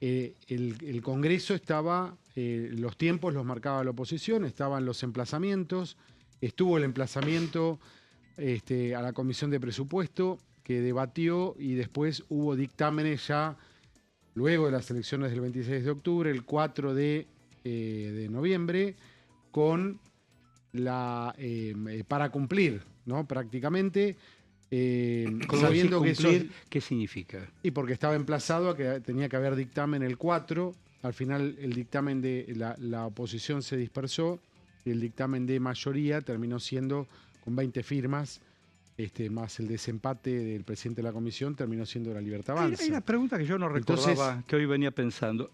el Congreso estaba, los tiempos los marcaba la oposición, estaban los emplazamientos, estuvo el emplazamiento a la Comisión de Presupuesto, que debatió y después hubo dictámenes ya luego de las elecciones del 26 de octubre, el 4 de noviembre, para cumplir, ¿no? Prácticamente, sabiendo que eso... ¿Qué significa? Y porque estaba emplazado a que tenía que haber dictamen el 4, al final el dictamen de la oposición se dispersó y el dictamen de mayoría terminó siendo con 20 firmas, más el desempate del presidente de la comisión, terminó siendo la Libertad Avanza. Hay una pregunta que yo no recordaba. Entonces, que hoy venía pensando.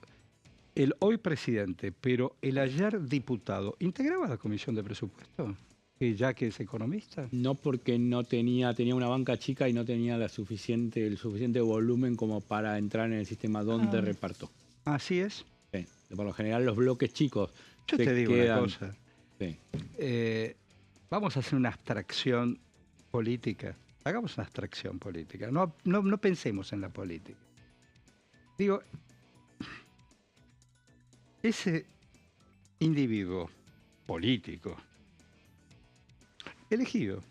El hoy presidente, pero el ayer diputado, ¿integraba la comisión de presupuesto? Ya que es economista. No, porque tenía una banca chica y no tenía el suficiente volumen como para entrar en el sistema de reparto. Así es. Sí. Por lo general los bloques chicos Yo te digo una cosa. Sí. Vamos a hacer una abstracción política. Hagamos una abstracción política. No pensemos en la política. Digo, ese individuo político elegido,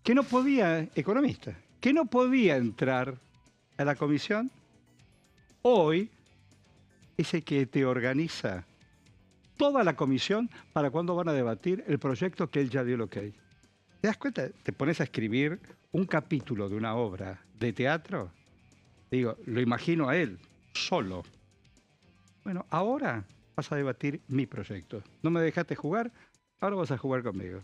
que no podía, economista, que no podía entrar a la comisión, hoy es el que te organiza toda la comisión para cuando van a debatir el proyecto que él ya dio el ok. ¿Te das cuenta? Te pones a escribir un capítulo de una obra de teatro. Digo, lo imagino a él, solo. Bueno, ahora vas a debatir mi proyecto. ¿No me dejaste jugar? Ahora vas a jugar conmigo.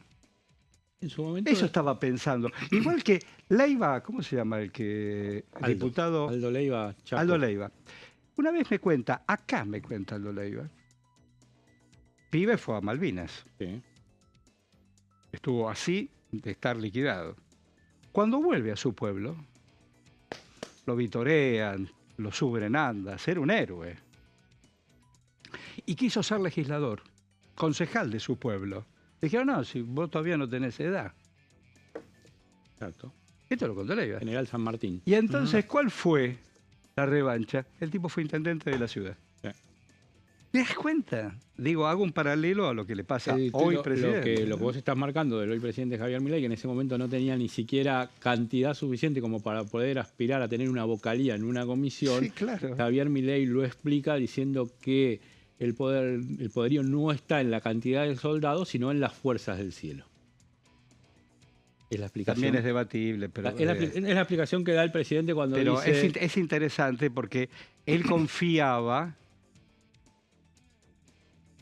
En su momento... Eso estaba pensando. Igual que Leiva, ¿cómo se llama el que... Aldo, diputado? Aldo Leiva. Chaco. Aldo Leiva. Una vez me cuenta Aldo Leiva. Pibe fue a Malvinas. Sí. Estuvo así de estar liquidado. Cuando vuelve a su pueblo, lo vitorean, lo suben en andas, era un héroe. Y quiso ser legislador, concejal de su pueblo. Dijeron, no, si vos todavía no tenés edad. Exacto. Esto lo contó Leiva. General San Martín. Y entonces, ¿cuál fue la revancha? El tipo fue intendente de la ciudad. Sí. ¿Te das cuenta? Digo, hago un paralelo a lo que le pasa hoy presidente. Lo que vos estás marcando del hoy presidente Javier Milei, que en ese momento no tenía ni siquiera cantidad suficiente como para poder aspirar a tener una vocalía en una comisión. Sí, claro. Javier Milei lo explica diciendo que el poderío no está en la cantidad de soldados, sino en las fuerzas del cielo. Es la explicación. También es debatible, pero... Es la explicación que da el presidente cuando pero dice... es interesante porque él confiaba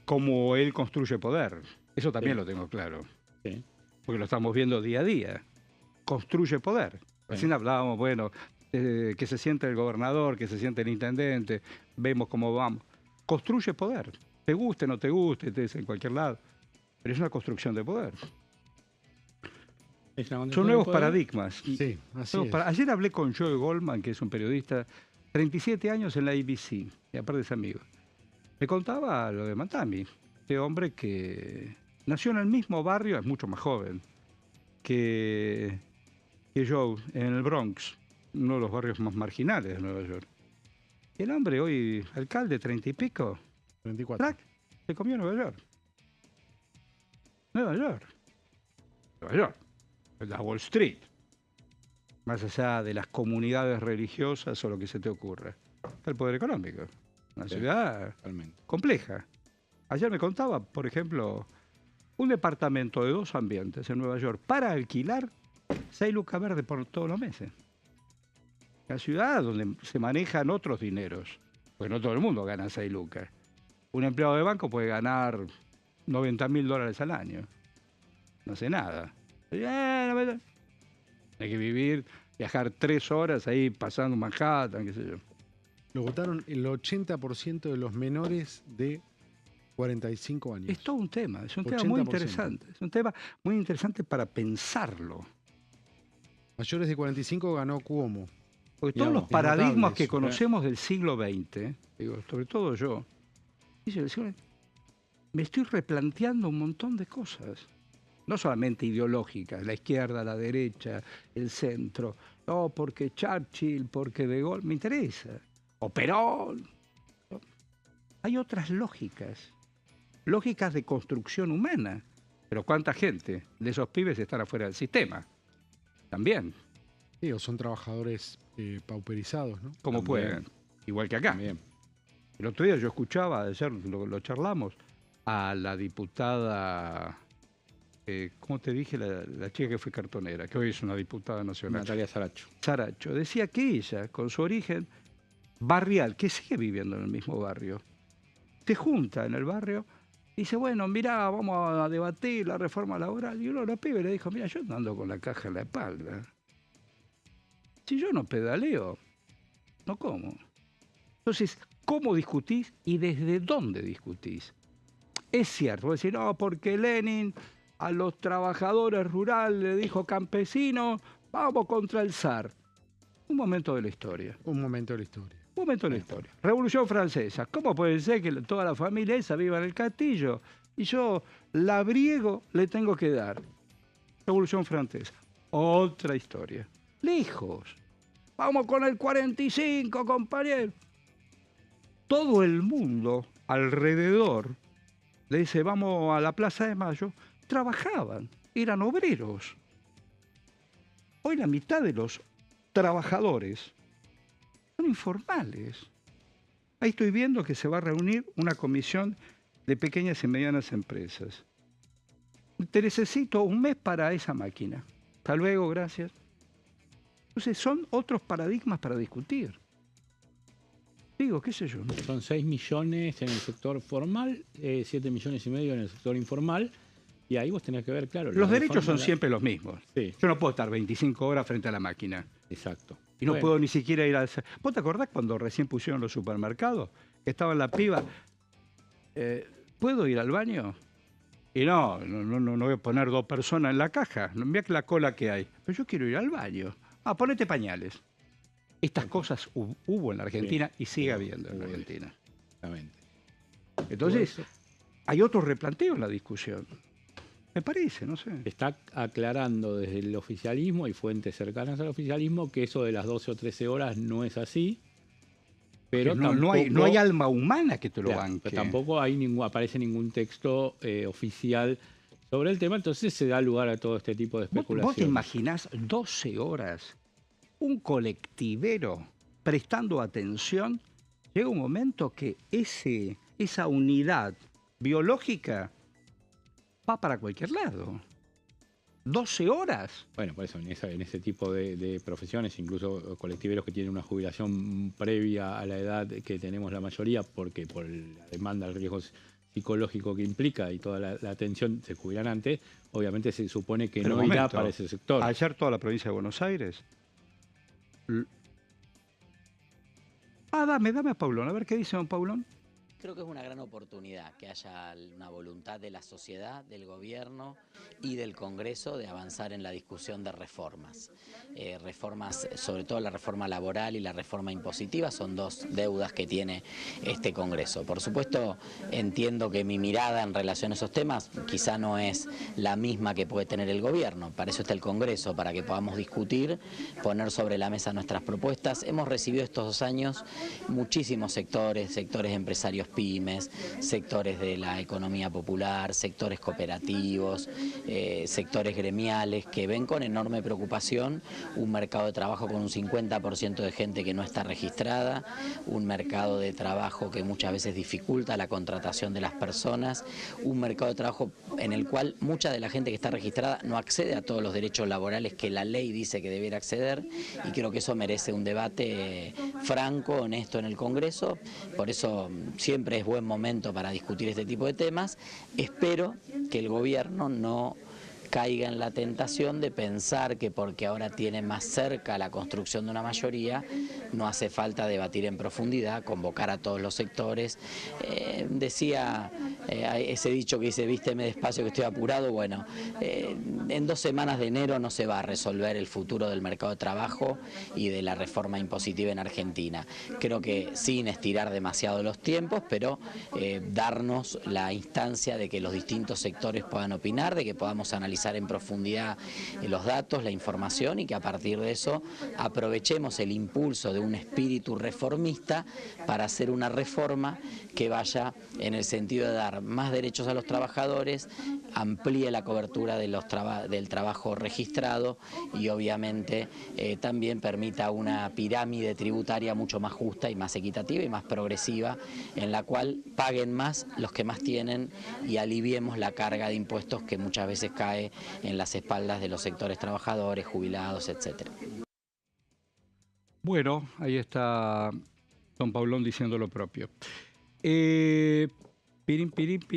cómo él construye poder. Eso también lo tengo claro. Sí. Porque lo estamos viendo día a día. Construye poder. Recién hablábamos, bueno, que se siente el gobernador, que se siente el intendente, vemos cómo vamos. Construye poder. Te guste, no te guste, estés en cualquier lado. pero es una construcción de poder. Es una Son condición de nuevos poder. paradigmas. Sí, así Nuevos es. Ayer hablé con Joe Goldman, que es un periodista, 37 años en la ABC, y aparte es amigo. Me contaba lo de Matami, este hombre que nació en el mismo barrio, es mucho más joven que Joe, en el Bronx, uno de los barrios más marginales de Nueva York. Y el hombre hoy, alcalde, 30 y pico, 24. ¡trac!, se comió Nueva York. Nueva York. Nueva York. La Wall Street. Más allá de las comunidades religiosas o lo que se te ocurra. Está el poder económico. Una Sí. ciudad Totalmente. compleja. Ayer me contaba, por ejemplo, un departamento de 2 ambientes en Nueva York para alquilar 6 lucas verdes por todos los meses. Una ciudad donde se manejan otros dineros, porque no todo el mundo gana 6 lucas. Un empleado de banco puede ganar $90.000 al año. No hace nada. Hay que vivir, viajar 3 horas ahí pasando Manhattan, qué sé yo. Lo votaron el 80% de los menores de 45 años. Es todo un tema, es un tema muy 80%. interesante. Es un tema muy interesante para pensarlo. Mayores de 45 ganó Cuomo. Porque todos Digamos, los es paradigmas notable que eso. conocemos del siglo XX, digo, sobre todo yo, me estoy replanteando un montón de cosas. No solamente ideológicas, la izquierda, la derecha, el centro. No, porque Churchill, porque De Gaulle, me interesa. O Perón. Hay otras lógicas. Lógicas de construcción humana. Pero ¿cuánta gente de esos pibes están afuera del sistema? También. Sí, o son trabajadores pauperizados, ¿no? Como También. pueden. Igual que acá. También. El otro día yo escuchaba, ayer lo charlamos, a la diputada, ¿cómo te dije? La chica que fue cartonera, que hoy es una diputada nacional. Natalia Saracho. Saracho. Decía que ella, con su origen barrial, que sigue viviendo en el mismo barrio, se junta en el barrio y dice, bueno, mirá, vamos a debatir la reforma laboral. Y uno de los pibes le dijo, mira, yo ando con la caja en la espalda. Si yo no pedaleo, no como. Entonces, ¿cómo discutís y desde dónde discutís? Es cierto, vos decís, no, porque Lenin a los trabajadores rurales le dijo, campesinos, vamos contra el zar. Un momento de la historia. Un momento de la historia. Un momento de la historia. Revolución Francesa. ¿Cómo puede ser que toda la familia esa viva en el castillo y yo, labriego, le tengo que dar? Revolución Francesa. Otra historia. Lejos. Vamos con el 45, compañero. Todo el mundo alrededor de ese vamos a la Plaza de Mayo trabajaban, eran obreros. Hoy la mitad de los trabajadores son informales. Ahí estoy viendo que se va a reunir una comisión de pequeñas y medianas empresas. Te necesito un mes para esa máquina. Hasta luego, gracias. Entonces son otros paradigmas para discutir. Digo, qué sé yo. Son 6 millones en el sector formal, 7 millones y medio en el sector informal. Y ahí vos tenés que ver, claro. Los la derechos reforma son la- siempre los mismos. Sí, Yo no puedo estar 25 horas frente a la máquina. exacto. Y no Bueno, puedo ni siquiera ir al... ¿Vos te acordás cuando recién pusieron los supermercados? Que estaba la piba. ¿Puedo ir al baño? Y no voy a poner 2 personas en la caja. Mirá la cola que hay. Pero yo quiero ir al baño. Ah, ponete pañales. Estas cosas hubo en la Argentina y sigue habiendo en la Hubo. Argentina. Exactamente. Entonces, Todo eso hay otro replanteo en la discusión. Me parece, no sé. está aclarando desde el oficialismo y fuentes cercanas al oficialismo que eso de las 12 o 13 horas no es así. Pero no hay alma humana que te lo Claro, banque. pero tampoco aparece ningún texto oficial sobre el tema, entonces se da lugar a todo este tipo de ¿Vos te especulaciones. imaginás 12 horas un colectivero prestando atención? Llega un momento que esa unidad biológica va para cualquier lado. 12 horas. Bueno, por eso, en ese tipo de profesiones, incluso colectiveros que tienen una jubilación previa a la edad que tenemos la mayoría, porque por la demanda, el riesgo psicológico que implica y toda la atención se jubilan antes, obviamente se supone que Pero no un irá momento. para ese sector. Ayer toda la provincia de Buenos Aires. Dame a Paulón, a ver qué dice don Paulón. Creo que es una gran oportunidad que haya una voluntad de la sociedad, del gobierno y del Congreso de avanzar en la discusión de reformas. Reformas, sobre todo la reforma laboral y la reforma impositiva, son dos deudas que tiene este Congreso. Por supuesto, entiendo que mi mirada en relación a esos temas quizá no es la misma que puede tener el gobierno. Para eso está el Congreso, para que podamos discutir, poner sobre la mesa nuestras propuestas. Hemos recibido estos 2 años muchísimos sectores empresarios pymes, sectores de la economía popular, sectores cooperativos, sectores gremiales que ven con enorme preocupación un mercado de trabajo con un 50% de gente que no está registrada, un mercado de trabajo que muchas veces dificulta la contratación de las personas, un mercado de trabajo en el cual mucha de la gente que está registrada no accede a todos los derechos laborales que la ley dice que debiera acceder, y creo que eso merece un debate franco, honesto en el Congreso. Por eso siempre es buen momento para discutir este tipo de temas. Espero que el gobierno no caiga en la tentación de pensar que porque ahora tiene más cerca la construcción de una mayoría, no hace falta debatir en profundidad, convocar a todos los sectores. Decía ese dicho que dice, vísteme despacio que estoy apurado. Bueno, en 2 semanas de enero no se va a resolver el futuro del mercado de trabajo y de la reforma impositiva en Argentina. Creo que sin estirar demasiado los tiempos, pero darnos la instancia de que los distintos sectores puedan opinar, de que podamos analizar en profundidad los datos, la información, y que a partir de eso aprovechemos el impulso de un espíritu reformista para hacer una reforma que vaya en el sentido de dar más derechos a los trabajadores, amplíe la cobertura de del trabajo registrado y obviamente también permita una pirámide tributaria mucho más justa y más equitativa y más progresiva, en la cual paguen más los que más tienen y aliviemos la carga de impuestos que muchas veces cae en las espaldas de los sectores trabajadores, jubilados, etcétera. Bueno, ahí está don Paulón diciendo lo propio.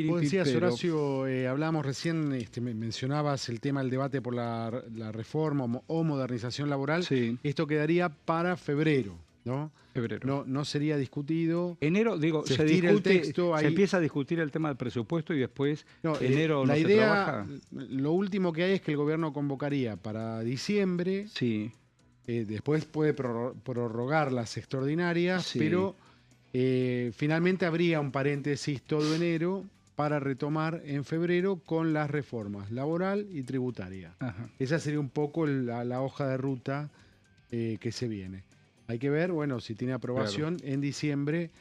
Vos decías, Horacio, hablábamos recién, mencionabas el tema del debate por la reforma o modernización laboral. Sí. Esto quedaría para febrero, ¿no? Febrero. No sería discutido. Enero, digo, se estira discute, el texto, se empieza a discutir el tema del presupuesto y después enero la no idea, se trabaja. Lo último que hay es que el gobierno convocaría para diciembre. Sí. Después puede prorrogar las extraordinarias, Sí. pero finalmente habría un paréntesis todo enero para retomar en febrero con las reformas laboral y tributaria. Ajá. Esa sería un poco la hoja de ruta que se viene. Hay que ver, bueno, si tiene aprobación en diciembre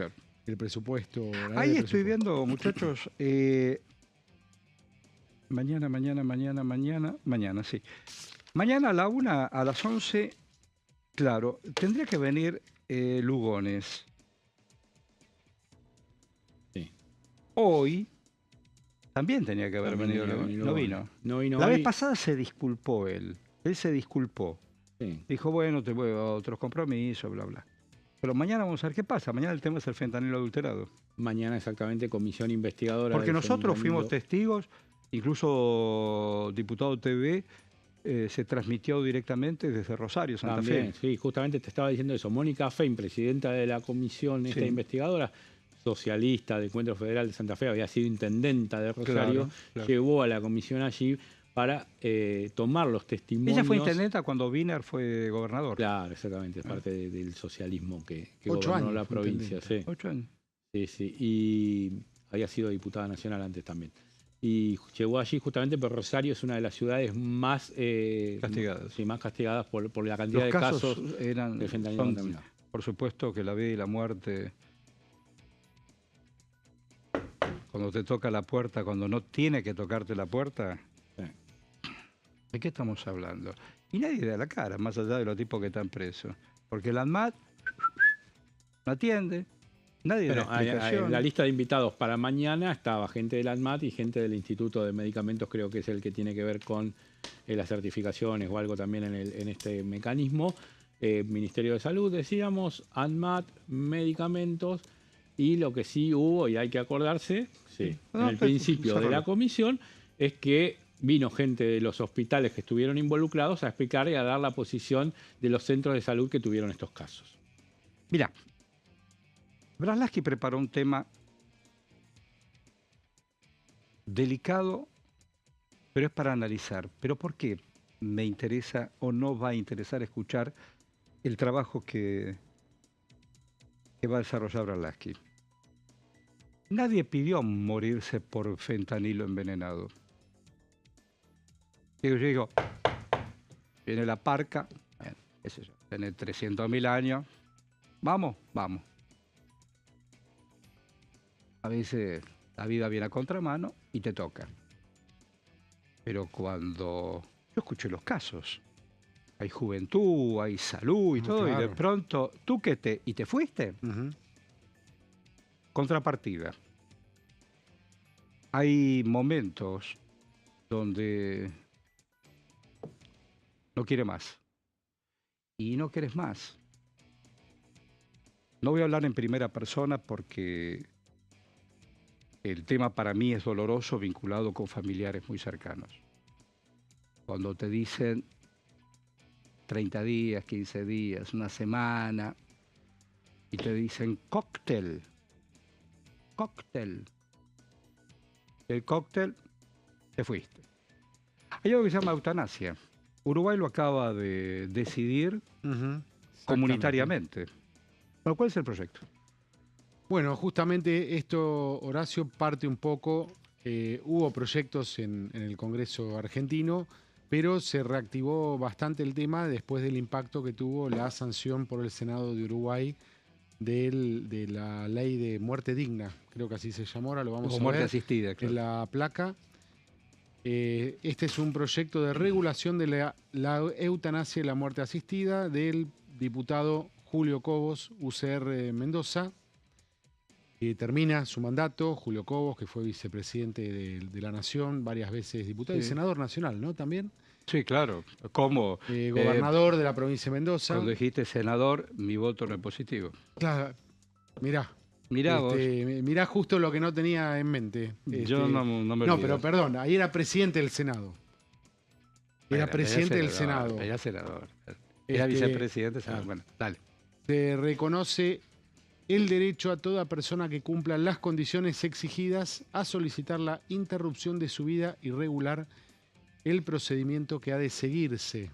el presupuesto. Ahí estoy viendo, muchachos, mañana, sí. Mañana a la 1, a las 11, claro, tendría que venir Lugones. Sí. Hoy también tenía que haber venido Lugones. No vino. No vino La hoy. vez pasada se disculpó él. Él se disculpó. Sí. Dijo, bueno, te voy a otros compromisos, bla, bla. Pero mañana vamos a ver qué pasa. Mañana el tema es el fentanilo adulterado. Mañana exactamente comisión investigadora. Porque del nosotros fentanilo. fuimos testigos, incluso Diputado TV se transmitió directamente desde Rosario, Santa También, Fe. sí, justamente te estaba diciendo eso. Mónica Fein, presidenta de la comisión esta investigadora, socialista del Encuentro Federal de Santa Fe, había sido intendenta de Rosario, Claro. llevó a la comisión allí para tomar los testimonios. Ella fue intendenta cuando Wiener fue gobernador. Claro, exactamente, es parte del socialismo que 8 gobernó años la fue provincia. Sí. 8 años. Sí, sí, y había sido diputada nacional antes también. Y llegó allí justamente porque Rosario es una de las ciudades más Castigadas. Sí, más castigadas por la cantidad Los de casos casos eran, de fentanilo son, contaminado. por supuesto, que la vida y la muerte. Cuando te toca la puerta, cuando no tiene que tocarte la puerta. Sí. ¿De qué estamos hablando? Y nadie da la cara, más allá de los tipos que están presos. Porque la ANMAT no atiende, nadie da explicación. En la lista de invitados para mañana estaba gente del ANMAT y gente del Instituto de Medicamentos, creo que es el que tiene que ver con las certificaciones o algo también en este mecanismo. Ministerio de Salud, decíamos, ANMAT, medicamentos, y lo que sí hubo, y hay que acordarse, en el principio de la comisión, es que vino gente de los hospitales que estuvieron involucrados a explicar y a dar la posición de los centros de salud que tuvieron estos casos. Mira, Braslavsky preparó un tema delicado, pero es para analizar. ¿Pero por qué me interesa o no va a interesar escuchar el trabajo que va a desarrollar Bralaski? Nadie pidió morirse por fentanilo envenenado. Yo digo, viene la parca, bueno, qué sé yo, tiene 300.000 años, vamos. A veces la vida viene a contramano y te toca. Pero cuando yo escuché los casos, hay juventud, hay salud y todo, claro. y de pronto, ¿tú qué y te fuiste? Ujú. Contrapartida. Hay momentos donde no quiere más. Y no quieres más. No voy a hablar en primera persona porque el tema para mí es doloroso, vinculado con familiares muy cercanos. Cuando te dicen 30 días, 15 días, una semana, y te dicen cóctel. El cóctel, te fuiste. Hay algo que se llama eutanasia. Uruguay lo acaba de decidir comunitariamente. Bueno, ¿cuál es el proyecto? Bueno, justamente esto, Horacio, parte un poco, hubo proyectos en el Congreso argentino, pero se reactivó bastante el tema después del impacto que tuvo la sanción por el Senado de Uruguay de la ley de muerte digna, creo que así se llamó, ahora lo vamos a muerte ver asistida, en claro. la placa. Este es un proyecto de regulación de la eutanasia y la muerte asistida del diputado Julio Cobos, UCR Mendoza. Termina su mandato, Julio Cobos, que fue vicepresidente de la Nación, varias veces diputado y senador nacional, ¿no? También. Sí, claro. ¿Cómo? Gobernador de la provincia de Mendoza. Cuando dijiste senador, mi voto no es positivo. Claro, mirá. Mirá vos. Mirá justo lo que no tenía en mente. Yo no me No, olvido. pero perdón, ahí era presidente del Senado. Era presidente del Senado. Era senador. Era vicepresidente, senador. Bueno, dale. Se reconoce el derecho a toda persona que cumpla las condiciones exigidas a solicitar la interrupción de su vida y regular el procedimiento que ha de seguirse.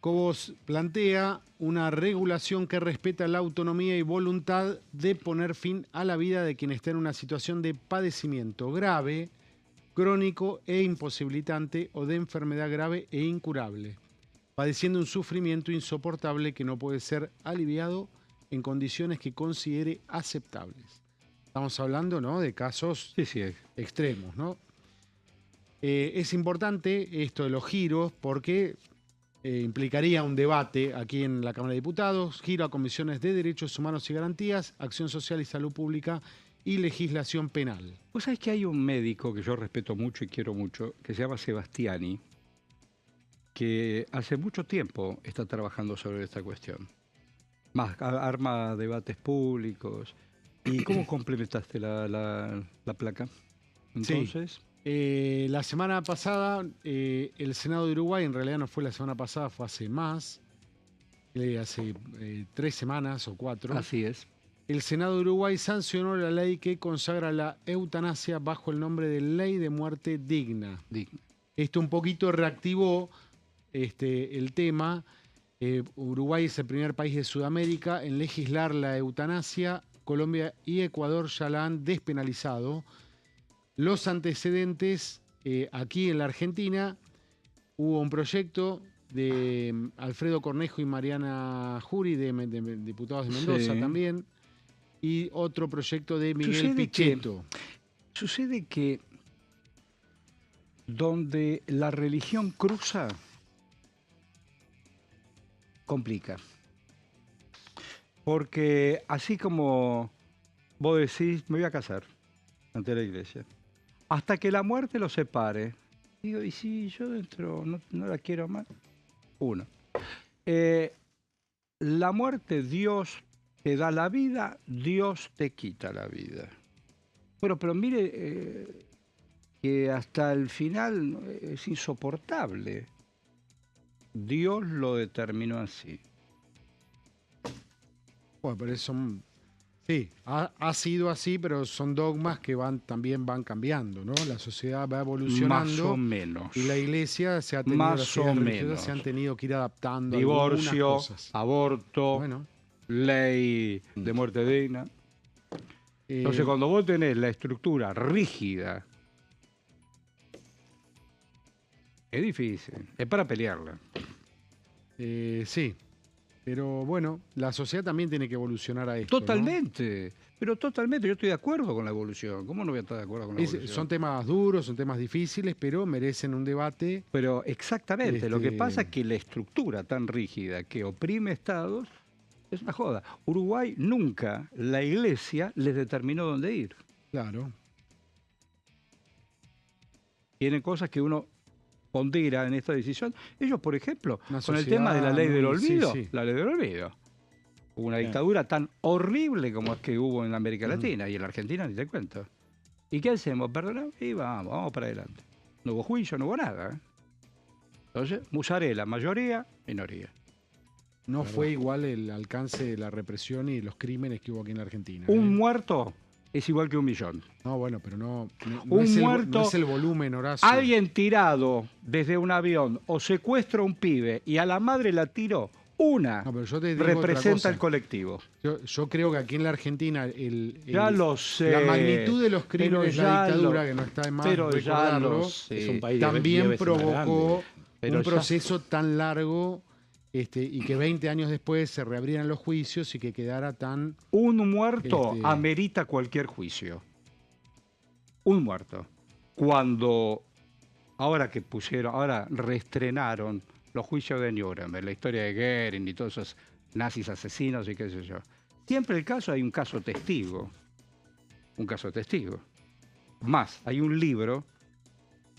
Cobos plantea una regulación que respeta la autonomía y voluntad de poner fin a la vida de quien está en una situación de padecimiento grave, crónico e imposibilitante o de enfermedad grave e incurable, padeciendo un sufrimiento insoportable que no puede ser aliviado en condiciones que considere aceptables. Estamos hablando, ¿no?, de casos extremos, ¿no? Es importante esto de los giros porque implicaría un debate aquí en la Cámara de Diputados, giro a comisiones de Derechos Humanos y Garantías, Acción Social y Salud Pública y Legislación Penal. Vos sabés que hay un médico que yo respeto mucho y quiero mucho, que se llama Sebastiani, que hace mucho tiempo está trabajando sobre esta cuestión. Más, arma debates públicos. ¿Y cómo complementaste la placa? Entonces... La semana pasada, el Senado de Uruguay, en realidad no fue la semana pasada, fue hace más, hace 3 semanas o 4. Así es. El Senado de Uruguay sancionó la ley que consagra la eutanasia bajo el nombre de Ley de Muerte Digna. Esto un poquito reactivó el tema. Uruguay es el primer país de Sudamérica en legislar la eutanasia. Colombia y Ecuador ya la han despenalizado. Los antecedentes, aquí en la Argentina, hubo un proyecto de Alfredo Cornejo y Mariana Jury, de diputados de Mendoza también, y otro proyecto de Miguel Pichetto. Sucede que donde la religión cruza, complica. Porque así como vos decís, me voy a casar ante la iglesia, hasta que la muerte los separe. Digo, y si yo dentro no la quiero más. Uno. La muerte, Dios te da la vida, Dios te quita la vida. Bueno, pero mire que hasta el final es insoportable. Dios lo determinó así. Bueno, pero son Sí, ha sido así, pero son dogmas que también van cambiando, ¿no? La sociedad va evolucionando. Más o menos. Y la iglesia se ha tenido, Más las o ideas religiosas menos. se han tenido que ir adaptando a Divorcio, algunas cosas. aborto, Bueno, ley de muerte digna. Entonces, cuando vos tenés la estructura rígida, es difícil, es para pelearla. sí, pero bueno, la sociedad también tiene que evolucionar a esto, ¿no? Totalmente, pero totalmente, yo estoy de acuerdo con la evolución. ¿Cómo no voy a estar de acuerdo con la evolución? Son temas duros, son temas difíciles, pero merecen un debate. Pero exactamente, lo que Este- pasa es que la estructura tan rígida que oprime estados es una joda. Uruguay nunca, la iglesia les determinó dónde ir. Claro. Tienen cosas que uno pondera en esta decisión. Ellos, por ejemplo, Una con el tema de la ley del sociedad muy- olvido, sí, sí. la ley del olvido. Hubo una Sí. dictadura tan horrible como es que hubo en América Latina y en la Argentina, ni te cuento. ¿Y qué hacemos? Perdonamos y vamos para adelante. No hubo juicio, no hubo nada. ¿eh? Entonces, Musarela, mayoría, minoría. No fue igual el alcance de la represión y los crímenes que hubo aquí en la Argentina. Un muerto es igual que 1.000.000. No, bueno, pero no Un es muerto- no es el volumen, Horacio. Alguien tirado desde un avión o secuestra a un pibe y a la madre la tiró, una No, pero yo te digo otra representa cosa. el colectivo. Yo creo que aquí en la Argentina Ya lo sé. la magnitud de los crímenes de la ya dictadura, lo- que no está de más pero ya recordarlo, lo sé. Es un país de también 10 veces más provocó grande. Pero un ya- proceso tan largo y que 20 años después se reabrieran los juicios y que quedara tan... Un muerto Este- amerita cualquier juicio. Un muerto. Cuando, ahora reestrenaron los juicios de Nuremberg, la historia de Goering y todos esos nazis asesinos y qué sé yo. Siempre el caso hay un caso testigo. Un caso testigo. Más, hay un libro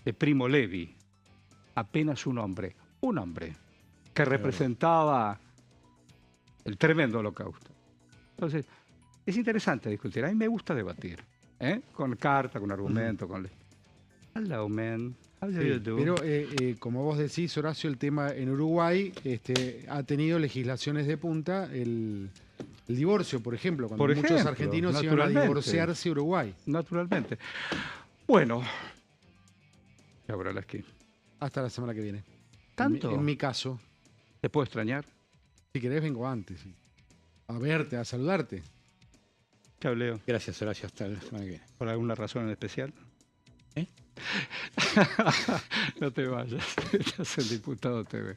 de Primo Levi, apenas un hombre, que representaba el tremendo holocausto. Entonces, es interesante discutir. A mí me gusta debatir, ¿eh? Con carta, con argumento, con... Hello, man. How do you do? Pero como vos decís, Horacio, el tema en Uruguay ha tenido legislaciones de punta, el divorcio, por ejemplo, cuando Por muchos ejemplo, argentinos iban a naturalmente. divorciarse a Uruguay. Naturalmente. Bueno. Y ahora la esquina. Hasta la semana que viene. ¿Tanto? En mi caso, ¿Te puedo extrañar? si querés, vengo antes. A verte, a saludarte. Chao, Leo. Gracias, Horacio. Hasta la semana que viene. ¿Por alguna razón en especial? ¿Eh? No te vayas. Estás en Diputado TV.